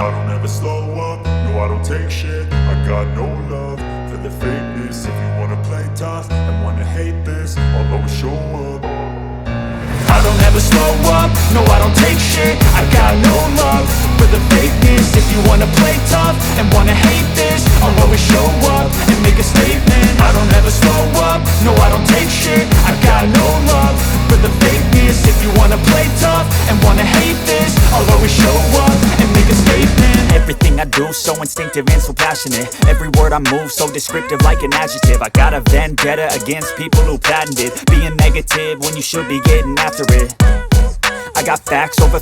I don't ever slow up, no I don't take shit. I got no love for the fakeness. If you wanna play tough and wanna hate this, I'll always show up. I don't ever slow up, no I don't take shit. I got no love for the fakeness. If you wanna play tough and wanna hate this, I'll always show up and make a statement. I don't ever slow up, no I don't take shit. I got no love for the fakeness. If you wanna play tough and wanna hate this, I'll always show up and make a statement. Everything I do so instinctive and so passionate. Every word I move so descriptive like an adjective. I got a vendetta against people who patented being negative when you should be getting after it. I got facts over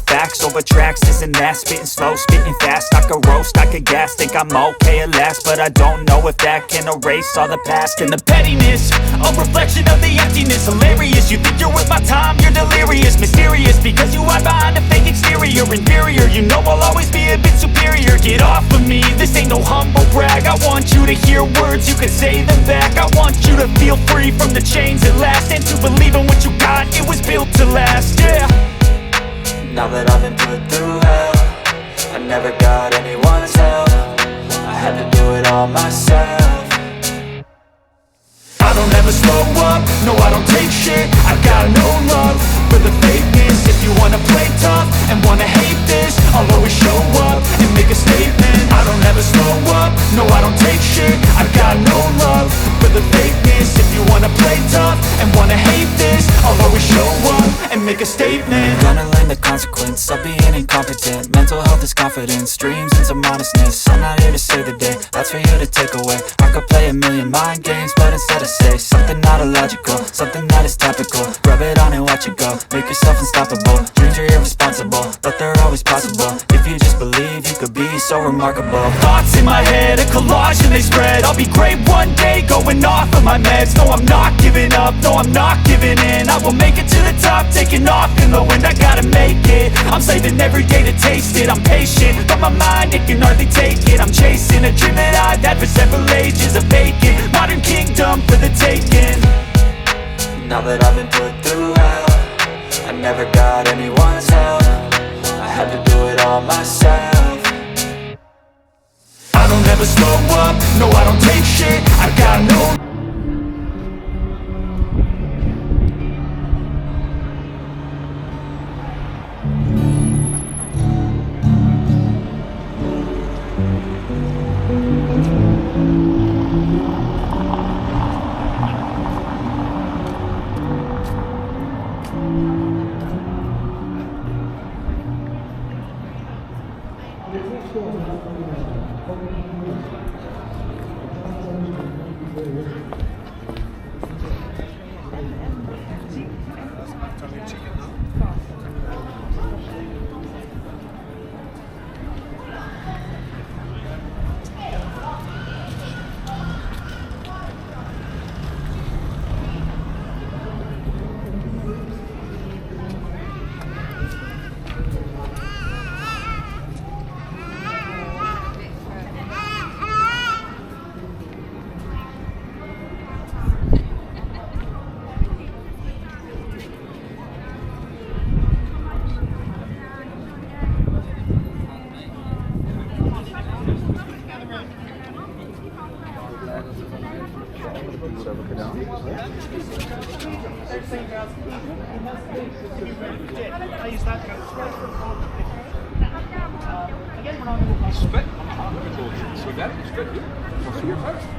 tracks, this and that. Spitting slow, spitting fast. I could roast, I could gas. Think I'm okay at last, but I don't know if that can erase all the past. And the pettiness, a reflection of the emptiness. Hilarious, you think you're worth my time, you're delirious. Mysterious, because you hide behind a fake exterior. Inferior, you know I'll always be a bit superior. Get off of me, this ain't no humble brag. I want you to hear words, you can say them back. I want you to feel free from the chains at last, and to believe in what you got, it was built to last, yeah. Now that I've been put through hell, I never got anyone's help. I had to do it all myself. I don't ever slow up, no I don't take shit. I got no love for the fakeness. If you wanna play tough and wanna hate this, I'll always show up and make a statement. I don't ever slow up, no I don't take shit. I got no love for the fakeness. If you wanna play tough and wanna hate this, I'll always show up and make a statement. Gonna learn the consequence of being incompetent. Mental health is confidence, dreams and some honestness. I'm not here to save the day, that's for you to take away. I could play a million mind games, but instead I say something not illogical, something that is topical. Rub it on and watch it go, make yourself unstoppable. Dreams are irresponsible, but they're always possible. If you just believe, you could be so remarkable. Thoughts in my head, a collage and they spread. I'll be great one day, going off of my meds. No, I'm not giving up, no, I'm not giving in. I will make it to the top, taking off in the wind. I gotta make it, I'm saving every day to taste it. I'm patient, but my mind, it can hardly take it. I'm chasing a dream that I've had for several ages. A vacant, modern kingdom for the taking. Now that I've been put through hell, I never got anyone's help. I had to do it all myself. I don't ever slow up, no I don't take shit. I got no